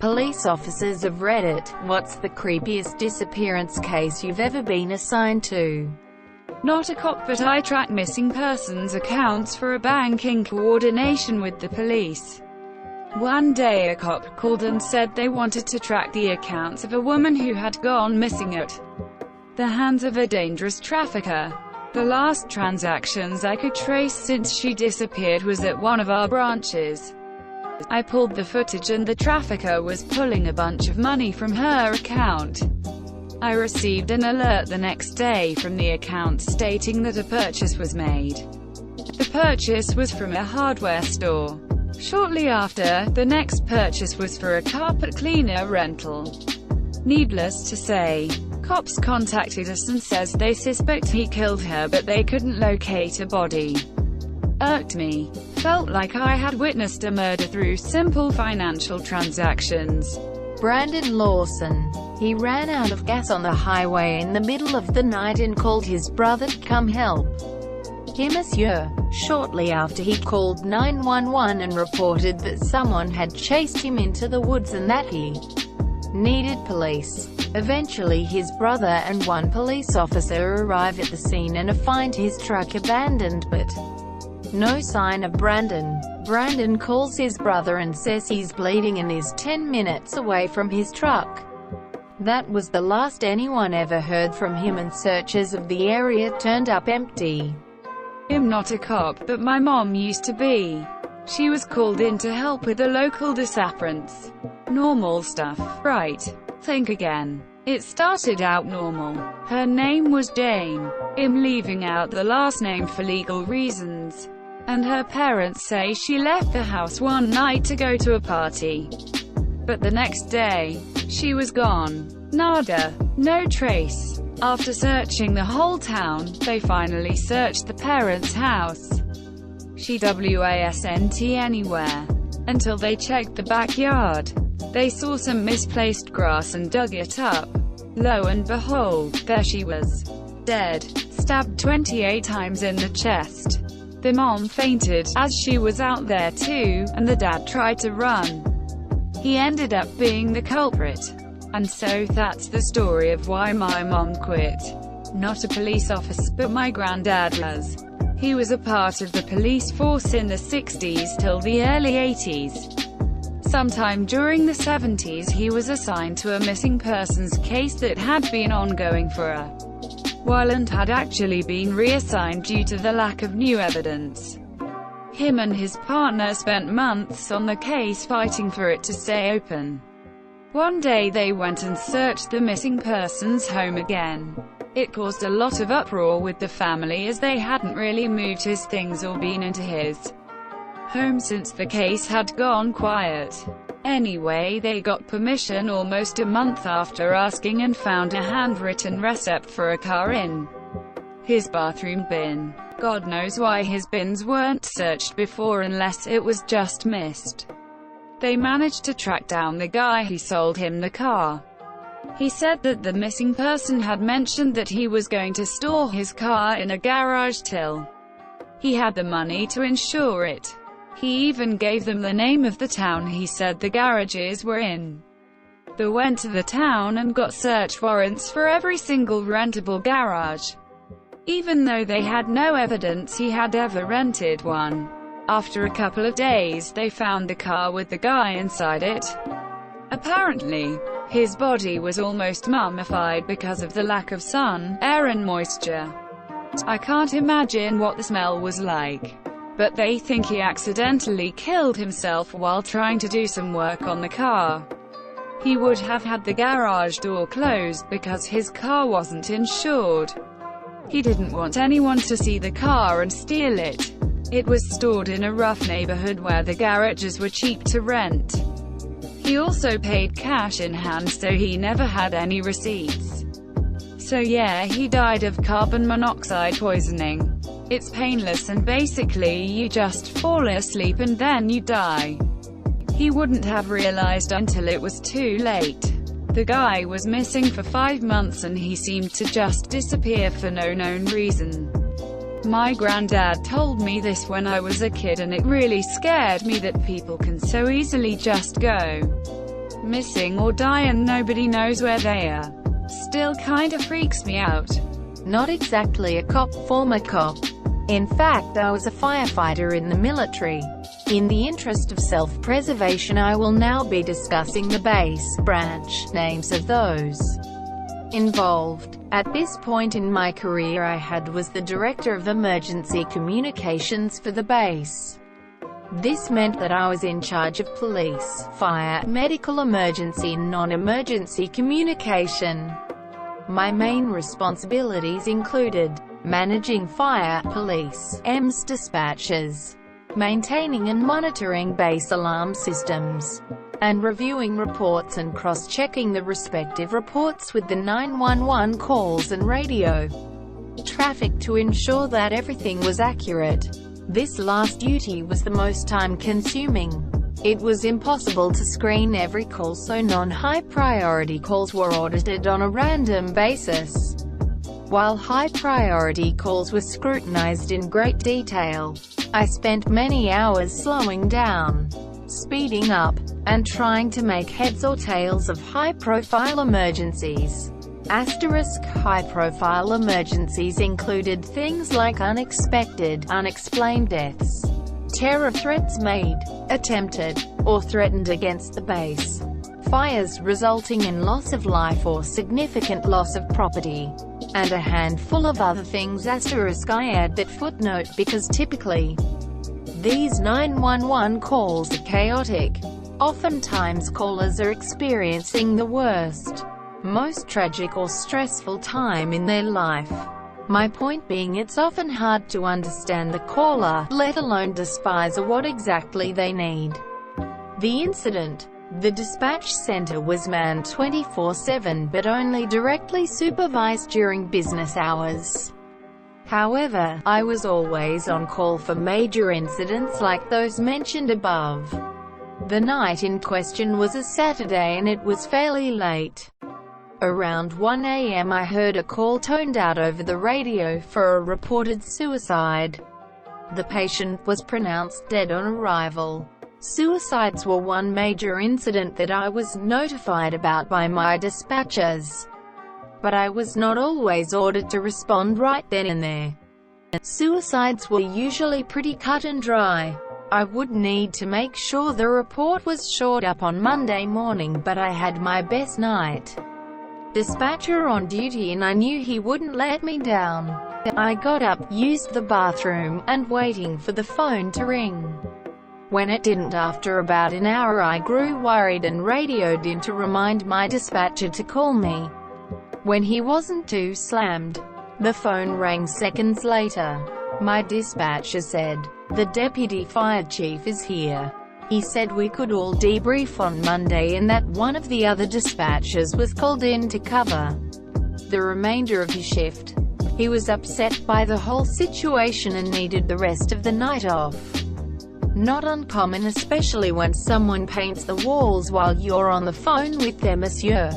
Police officers of Reddit, what's the creepiest disappearance case you've ever been assigned to? Not a cop, but I track missing persons accounts for a bank in coordination with the police. One day a cop called and said they wanted to track the accounts of a woman who had gone missing at the hands of a dangerous trafficker. The last transactions I could trace since she disappeared was at one of our branches. I pulled the footage and the trafficker was pulling a bunch of money from her account. I received an alert the next day from the account stating that a purchase was made. The purchase was from a hardware store. Shortly after, the next purchase was for a carpet cleaner rental. Needless to say, cops contacted us and says they suspect he killed her, but they couldn't locate a body. Irked me. Felt like I had witnessed a murder through simple financial transactions. Brandon Lawson. He ran out of gas on the highway in the middle of the night and called his brother to come help him. Shortly after, he called 911 and reported that someone had chased him into the woods and that he needed police. Eventually his brother and one police officer arrive at the scene and find his truck abandoned, but no sign of Brandon. Brandon calls his brother and says he's bleeding and is 10 minutes away from his truck. That was the last anyone ever heard from him, and searches of the area turned up empty. I'm not a cop, but my mom used to be. She was called in to help with a local disappearance. Normal stuff, right? Think again. It started out normal. Her name was Jane. I'm leaving out the last name for legal reasons. And her parents say she left the house one night to go to a party. But the next day, she was gone. Nada. No trace. After searching the whole town, they finally searched the parents' house. She wasn't anywhere. Until they checked the backyard. They saw some misplaced grass and dug it up. Lo and behold, there she was. Dead. Stabbed 28 times in the chest. The mom fainted, as she was out there too, and the dad tried to run. He ended up being the culprit. And so that's the story of why my mom quit. Not a police officer, but my granddad was. He was a part of the police force in the 60s till the early 80s. Sometime during the 70s he was assigned to a missing persons case that had been ongoing for a while and had actually been reassigned due to the lack of new evidence. Him and his partner spent months on the case fighting for it to stay open. One day they went and searched the missing person's home again. It caused a lot of uproar with the family, as they hadn't really moved his things or been into his home since the case had gone quiet. Anyway, they got permission almost a month after asking and found a handwritten receipt for a car in his bathroom bin. God knows why his bins weren't searched before, unless it was just missed. They managed to track down the guy who sold him the car. He said that the missing person had mentioned that he was going to store his car in a garage till he had the money to insure it. He even gave them the name of the town he said the garages were in. They went to the town and got search warrants for every single rentable garage, even though they had no evidence he had ever rented one. After a couple of days, they found the car with the guy inside it. Apparently, his body was almost mummified because of the lack of sun, air and moisture. I can't imagine what the smell was like. But they think he accidentally killed himself while trying to do some work on the car. He would have had the garage door closed because his car wasn't insured. He didn't want anyone to see the car and steal it. It was stored in a rough neighborhood where the garages were cheap to rent. He also paid cash in hand, so he never had any receipts. So yeah, he died of carbon monoxide poisoning. It's painless and basically you just fall asleep and then you die. He wouldn't have realized until it was too late. The guy was missing for 5 months and he seemed to just disappear for no known reason. My granddad told me this when I was a kid, and it really scared me that people can so easily just go. missing or die and nobody knows where they are. Still kinda freaks me out. Not exactly a cop, former cop. In fact, I was a firefighter in the military. In the interest of self-preservation, I will now be discussing the base, branch, names of those involved. At this point in my career was the Director of Emergency Communications for the base. This meant that I was in charge of police, fire, medical emergency and non-emergency communication. My main responsibilities included managing fire, police, EMS dispatches, maintaining and monitoring base alarm systems, and reviewing reports and cross-checking the respective reports with the 911 calls and radio traffic to ensure that everything was accurate. This last duty was the most time-consuming. It was impossible to screen every call, so non-high-priority calls were audited on a random basis, while high-priority calls were scrutinized in great detail. I spent many hours slowing down, speeding up, and trying to make heads or tails of high-profile emergencies. High-profile emergencies included things like unexpected, unexplained deaths, terror threats made, attempted, or threatened against the base, fires resulting in loss of life or significant loss of property, and a handful of other things. I add that footnote because typically, these 911 calls are chaotic. Oftentimes callers are experiencing the worst, most tragic or stressful time in their life. My point being, it's often hard to understand the caller, let alone despise what exactly they need. The incident. The dispatch center was manned 24/7 but only directly supervised during business hours. However, I was always on call for major incidents like those mentioned above. The night in question was a Saturday and it was fairly late. Around 1 a.m. I heard a call toned out over the radio for a reported suicide. The patient was pronounced dead on arrival. Suicides were one major incident that I was notified about by my dispatchers, but I was not always ordered to respond right then and there. Suicides were usually pretty cut and dry. I would need to make sure the report was shored up on Monday morning, but I had my best night dispatcher on duty and I knew he wouldn't let me down. I got up, used the bathroom, and waiting for the phone to ring. When it didn't after about an hour, I grew worried and radioed in to remind my dispatcher to call me. When he wasn't too slammed, the phone rang seconds later. My dispatcher said, "The deputy fire chief is here. He said we could all debrief on Monday and that one of the other dispatchers was called in to cover the remainder of his shift. He was upset by the whole situation and needed the rest of the night off." Not uncommon, especially when someone paints the walls while you're on the phone with them, monsieur.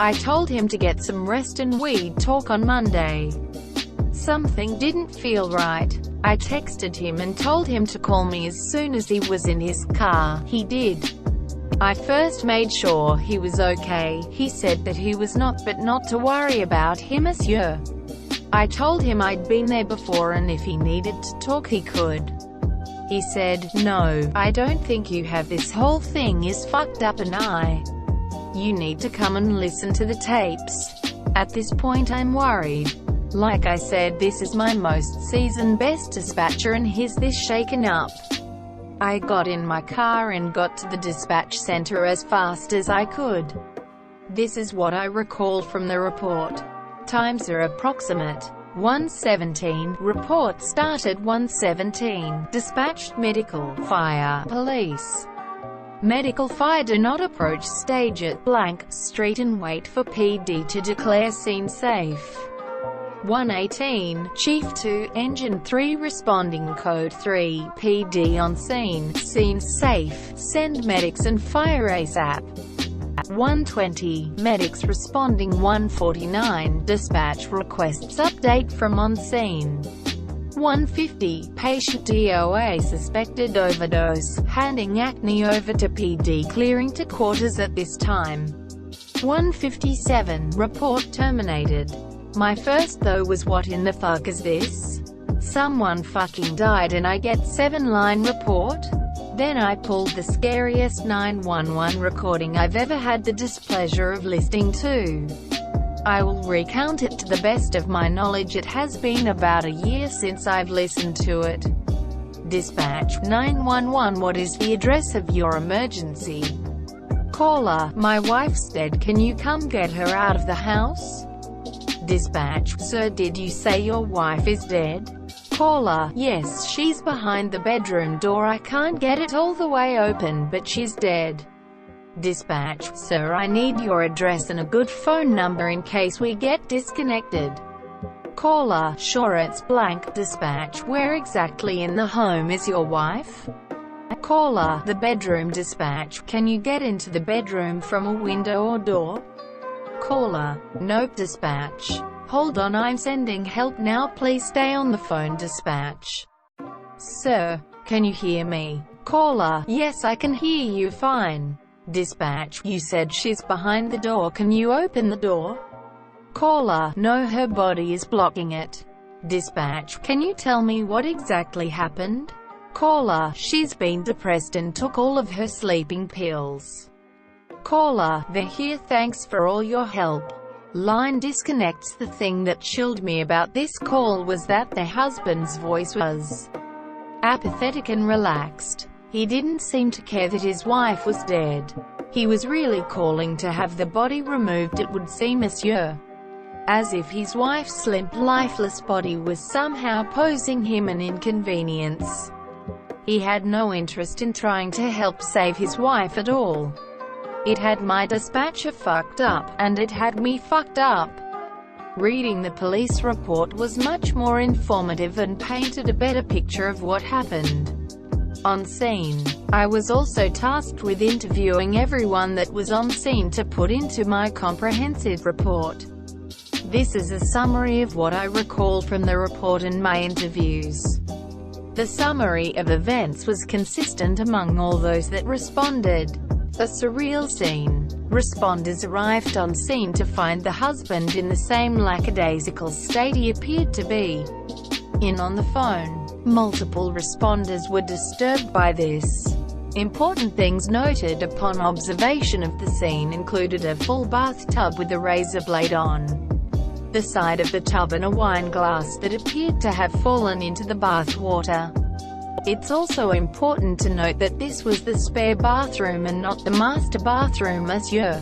I told him to get some rest and we'd talk on Monday. Something didn't feel right. I texted him and told him to call me as soon as he was in his car. He did. I first made sure he was okay. He said that he was not, but not to worry about him, monsieur. I told him I'd been there before and if he needed to talk he could. He said, "No, I don't think you have. This whole thing is fucked up and you need to come and listen to the tapes." At this point I'm worried. Like I said, this is my most seasoned best dispatcher and he's this shaken up. I got in my car and got to the dispatch center as fast as I could. This is what I recall from the report. Times are approximate. 1:17, report started 1:17, dispatched medical, fire, police. Medical fire do not approach stage at blank street and wait for PD to declare scene safe. 1:18, Chief 2, Engine 3 responding code 3, PD on scene, scene safe, send medics and fire ASAP. 1:20, medics responding. 1:49, dispatch requests update from on scene. 150. Patient DOA suspected overdose, handing acne over to PD, clearing to quarters at this time. 157. Report terminated. My first though was what in the fuck is this? Someone fucking died and I get 7-line report? Then I pulled the scariest 911 recording I've ever had the displeasure of listening to. I will recount it to the best of my knowledge. It has been about a year since I've listened to it. Dispatch 911. What is the address of your emergency? Caller: my wife's dead, can you come get her out of the house? Dispatch: sir, did you say your wife is dead? Caller: yes, she's behind the bedroom door, I can't get it all the way open, but she's dead. Dispatch: sir, I need your address and a good phone number in case we get disconnected. Caller: sure, it's blank. Dispatch: where exactly in the home is your wife? Caller: the bedroom. Dispatch: can you get into the bedroom from a window or door? Caller: nope. Dispatch: hold on, I'm sending help now, please stay on the phone. Dispatch: sir, can you hear me? Caller: yes, I can hear you fine. Dispatch: you said she's behind the door, can you open the door? Caller: no, her body is blocking it. Dispatch: can you tell me what exactly happened? Caller: she's been depressed and took all of her sleeping pills. Caller: they're here, thanks for all your help. Line disconnects. The thing that chilled me about this call was that the husband's voice was apathetic and relaxed. He didn't seem to care that his wife was dead. He was really calling to have the body removed, it would seem, monsieur. As if his wife's limp, lifeless body was somehow posing him an inconvenience. He had no interest in trying to help save his wife at all. It had my dispatcher fucked up, and it had me fucked up. Reading the police report was much more informative and painted a better picture of what happened. On scene, I was also tasked with interviewing everyone that was on scene to put into my comprehensive report. This is a summary of what I recall from the report and my interviews. The summary of events was consistent among all those that responded. A surreal scene. Responders arrived on scene to find the husband in the same lackadaisical state he appeared to be in on the phone. Multiple responders were disturbed by this. Important things noted upon observation of the scene included a full bathtub with a razor blade on the side of the tub and a wine glass that appeared to have fallen into the bath water. It's also important to note that this was the spare bathroom and not the master bathroom, monsieur.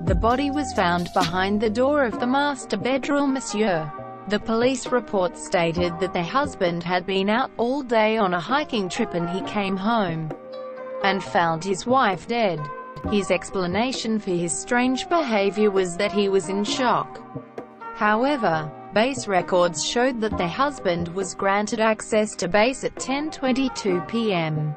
The body was found behind the door of the master bedroom, monsieur. The police report stated that the husband had been out all day on a hiking trip and he came home and found his wife dead. His explanation for his strange behavior was that he was in shock. However, base records showed that the husband was granted access to base at 10:22 p.m.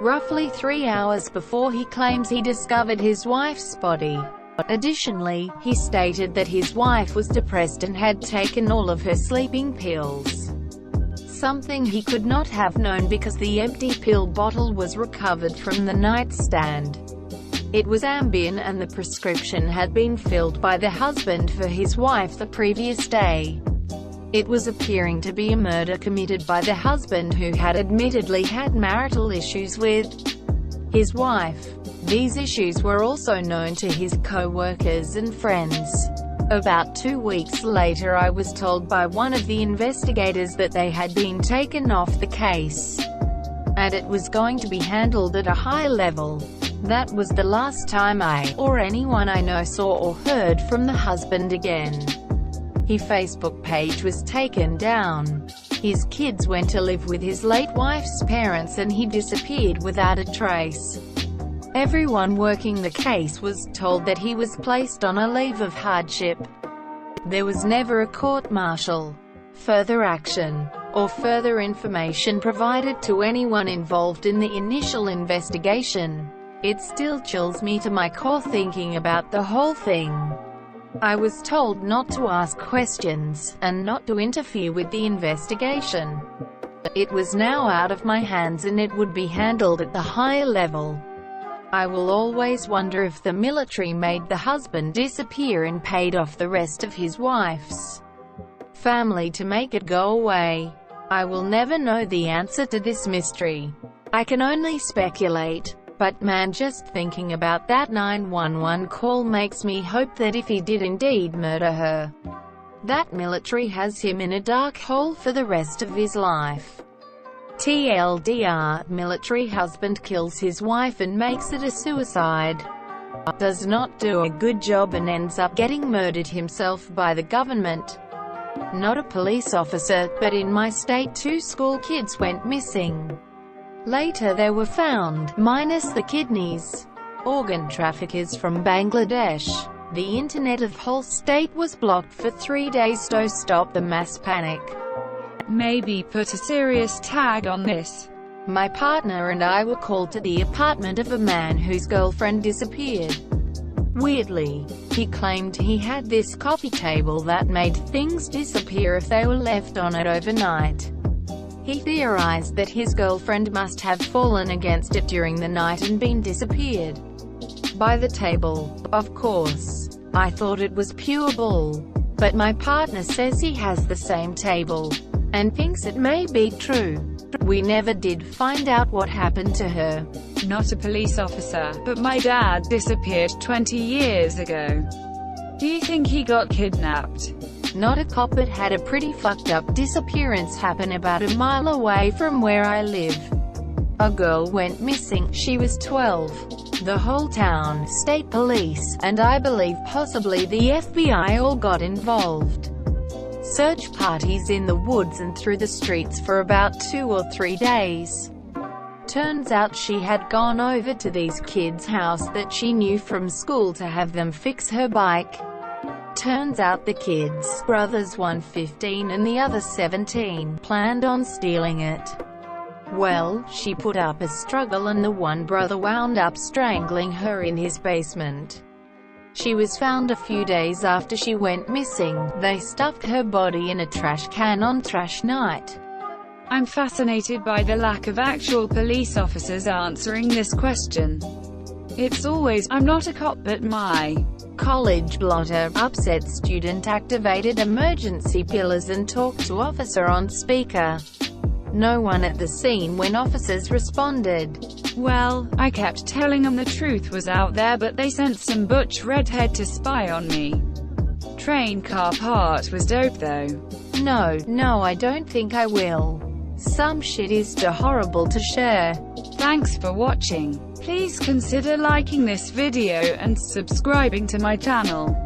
roughly 3 hours before he claims he discovered his wife's body. Additionally, he stated that his wife was depressed and had taken all of her sleeping pills. Something he could not have known because the empty pill bottle was recovered from the nightstand. It was Ambien and the prescription had been filled by the husband for his wife the previous day. It was appearing to be a murder committed by the husband who had admittedly had marital issues with his wife. These issues were also known to his co-workers and friends. About 2 weeks later, I was told by one of the investigators that they had been taken off the case, and it was going to be handled at a high level. That was the last time I, or anyone I know, saw or heard from the husband again. His Facebook page was taken down. His kids went to live with his late wife's parents and he disappeared without a trace. Everyone working the case was told that he was placed on a leave of hardship. There was never a court-martial, further action, or further information provided to anyone involved in the initial investigation. It still chills me to my core thinking about the whole thing. I was told not to ask questions, and not to interfere with the investigation. It was now out of my hands and it would be handled at the higher level. I will always wonder if the military made the husband disappear and paid off the rest of his wife's family to make it go away. I will never know the answer to this mystery. I can only speculate. But man, just thinking about that 911 call makes me hope that if he did indeed murder her, that military has him in a dark hole for the rest of his life. TLDR, military husband kills his wife and makes it a suicide. Does not do a good job and ends up getting murdered himself by the government. Not a police officer, but in my state 2 school kids went missing. Later they were found, minus the kidneys. Organ traffickers from Bangladesh. The internet of whole state was blocked for 3 days to stop the mass panic. Maybe put a serious tag on this. My partner and I were called to the apartment of a man whose girlfriend disappeared. Weirdly, he claimed he had this coffee table that made things disappear if they were left on it overnight. He theorized that his girlfriend must have fallen against it during the night and been disappeared by the table. Of course, I thought it was pure bull. But my partner says he has the same table, and thinks it may be true. We never did find out what happened to her. Not a police officer, but my dad disappeared 20 years ago. Do you think he got kidnapped? Not a cop, but had a pretty fucked up disappearance happen about a mile away from where I live. A girl went missing, she was 12. The whole town, state police, and I believe possibly the FBI all got involved. Search parties in the woods and through the streets for about 2 or 3 days. Turns out she had gone over to these kids' house that she knew from school to have them fix her bike. Turns out the kids, brothers, one 15 and the other 17, planned on stealing it. Well, she put up a struggle and the one brother wound up strangling her in his basement. She was found a few days after she went missing. They stuffed her body in a trash can on trash night. I'm fascinated by the lack of actual police officers answering this question. It's always, I'm not a cop but my college blotter, upset student activated emergency pillars and talked to officer on speaker. No one at the scene when officers responded. Well, I kept telling them the truth was out there, but they sent some butch redhead to spy on me. Train car part was dope though. No, I don't think I will. Some shit is too horrible to share. Thanks for watching. Please consider liking this video and subscribing to my channel.